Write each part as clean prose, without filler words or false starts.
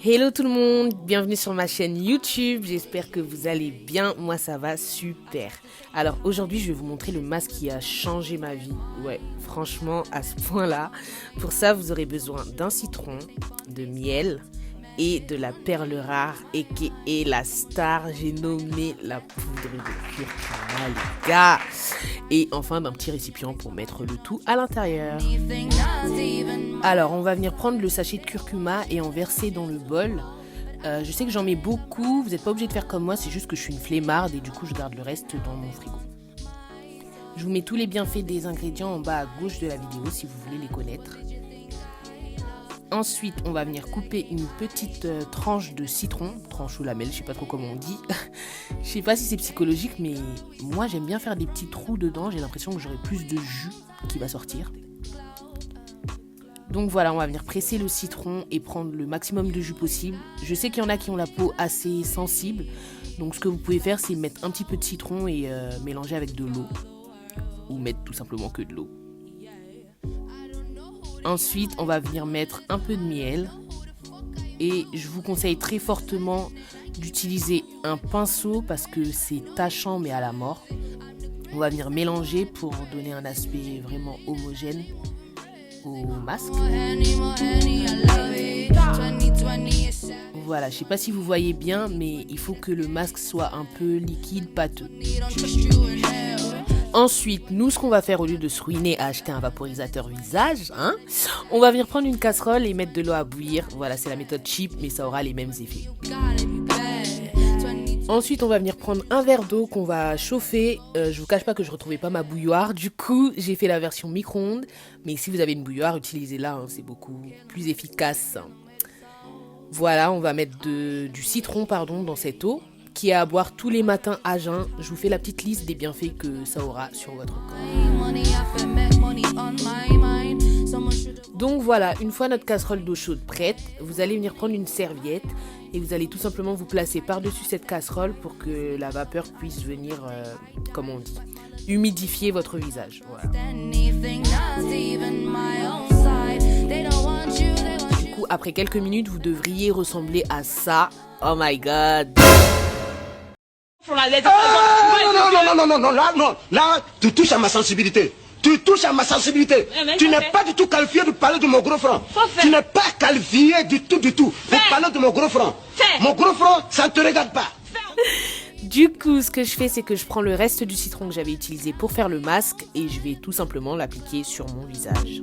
Hello tout le monde, bienvenue sur ma chaîne YouTube, j'espère que vous allez bien, moi ça va super. Alors aujourd'hui je vais vous montrer le masque qui a changé ma vie, ouais franchement à ce point là. Pour ça vous aurez besoin d'un citron, de miel et de la perle rare et la star, j'ai nommé la poudre de curcuma les gars. Et enfin d'un petit récipient pour mettre le tout à l'intérieur. Alors on va venir prendre le sachet de curcuma et en verser dans le bol. Je sais que j'en mets beaucoup, vous n'êtes pas obligé de faire comme moi, c'est juste que je suis une flemmarde et du coup je garde le reste dans mon frigo. Je vous mets tous les bienfaits des ingrédients en bas à gauche de la vidéo si vous voulez les connaître. Ensuite, on va venir couper une petite tranche de citron, tranche ou lamelle, je sais pas trop comment on dit. Je sais pas si c'est psychologique, mais moi j'aime bien faire des petits trous dedans, j'ai l'impression que j'aurai plus de jus qui va sortir. Donc voilà, on va venir presser le citron et prendre le maximum de jus possible. Je sais qu'il y en a qui ont la peau assez sensible, donc ce que vous pouvez faire c'est mettre un petit peu de citron et mélanger avec de l'eau. Ou mettre tout simplement que de l'eau. Ensuite, on va venir mettre un peu de miel et je vous conseille très fortement d'utiliser un pinceau parce que c'est tachant mais à la mort. On va venir mélanger pour donner un aspect vraiment homogène au masque. Voilà, je sais pas si vous voyez bien mais il faut que le masque soit un peu liquide, pâteux. Ensuite, nous, ce qu'on va faire au lieu de se ruiner à acheter un vaporisateur visage, on va venir prendre une casserole et mettre de l'eau à bouillir. Voilà, c'est la méthode cheap, mais ça aura les mêmes effets. Ensuite, on va venir prendre un verre d'eau qu'on va chauffer. Je vous cache pas que je retrouvais pas ma bouilloire. Du coup, j'ai fait la version micro-ondes. Mais si vous avez une bouilloire, utilisez-la. C'est beaucoup plus efficace. Voilà, on va mettre du citron dans cette eau, qui est à boire tous les matins à jeun. Je vous fais la petite liste des bienfaits que ça aura sur votre corps. Donc voilà, une fois notre casserole d'eau chaude prête, vous allez venir prendre une serviette et vous allez tout simplement vous placer par-dessus cette casserole pour que la vapeur puisse venir, comme on dit, humidifier votre visage. Voilà. Du coup, après quelques minutes, vous devriez ressembler à ça. Oh my god! Là, tu touches à ma sensibilité. Tu touches à ma sensibilité. Tu n'es pas du tout qualifié de parler de mon gros front. Tu n'es pas qualifié du tout pour parler de mon gros front. Mon gros front, ça ne te regarde pas. Du coup, ce que je fais, c'est que je prends le reste du citron que j'avais utilisé pour faire le masque et je vais tout simplement l'appliquer sur mon visage.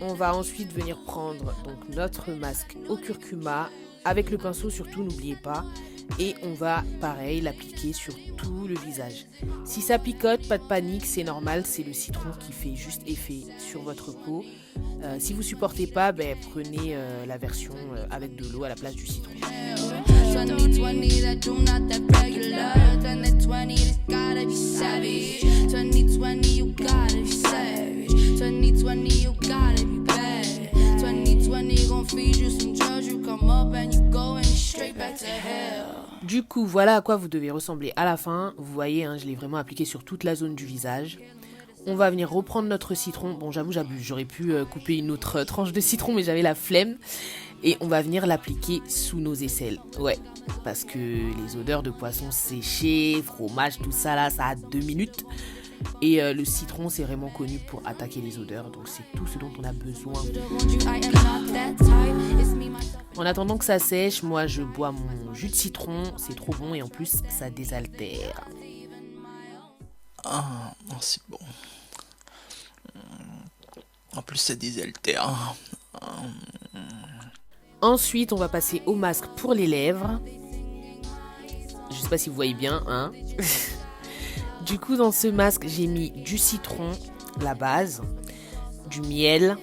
On va ensuite venir prendre donc notre masque au curcuma avec le pinceau surtout, n'oubliez pas, et on va pareil l'appliquer sur tout le visage. Si ça picote, pas de panique, c'est normal, c'est le citron qui fait juste effet sur votre peau. Si vous supportez pas, prenez la version avec de l'eau à la place du citron. Du coup, voilà à quoi vous devez ressembler à la fin. Vous voyez, je l'ai vraiment appliqué sur toute la zone du visage. On va venir reprendre notre citron. Bon, j'avoue, j'abuse. J'aurais pu couper une autre tranche de citron, mais j'avais la flemme. Et on va venir l'appliquer sous nos aisselles. Ouais, parce que les odeurs de poisson séché, fromage, tout ça là, ça a 2 minutes. Et le citron, c'est vraiment connu pour attaquer les odeurs. Donc, c'est tout ce dont on a besoin. En attendant que ça sèche, moi, je bois mon jus de citron. C'est trop bon et en plus, ça désaltère. Ah, c'est bon. En plus, ça désaltère. Ensuite, on va passer au masque pour les lèvres. Je sais pas si vous voyez bien, Du coup, dans ce masque, j'ai mis du citron, la base, du miel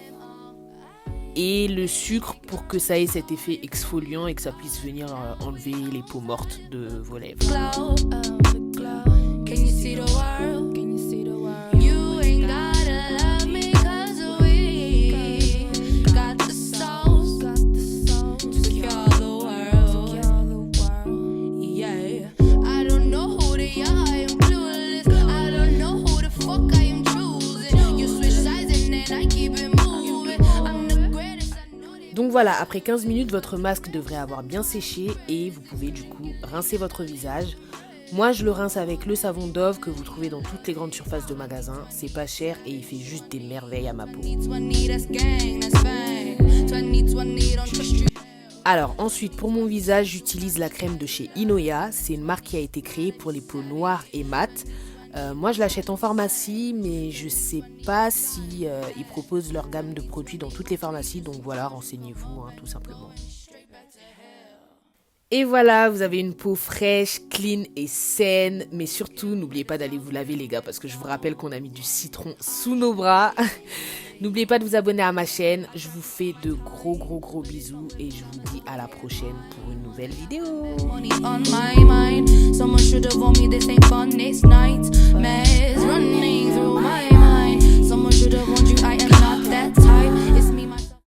et le sucre pour que ça ait cet effet exfoliant et que ça puisse venir enlever les peaux mortes de vos lèvres. voilà, après 15 minutes, votre masque devrait avoir bien séché et vous pouvez du coup rincer votre visage. Moi, je le rince avec le savon Dove que vous trouvez dans toutes les grandes surfaces de magasins. C'est pas cher et il fait juste des merveilles à ma peau. Alors ensuite, pour mon visage, j'utilise la crème de chez Inoya. C'est une marque qui a été créée pour les peaux noires et mates. Moi, je l'achète en pharmacie, mais je sais pas si ils proposent leur gamme de produits dans toutes les pharmacies. Donc voilà, renseignez-vous, hein, tout simplement. Et voilà, vous avez une peau fraîche, clean et saine. Mais surtout, n'oubliez pas d'aller vous laver les gars, parce que je vous rappelle qu'on a mis du citron sous nos bras. N'oubliez pas de vous abonner à ma chaîne. Je vous fais de gros bisous et je vous dis à la prochaine pour une nouvelle vidéo.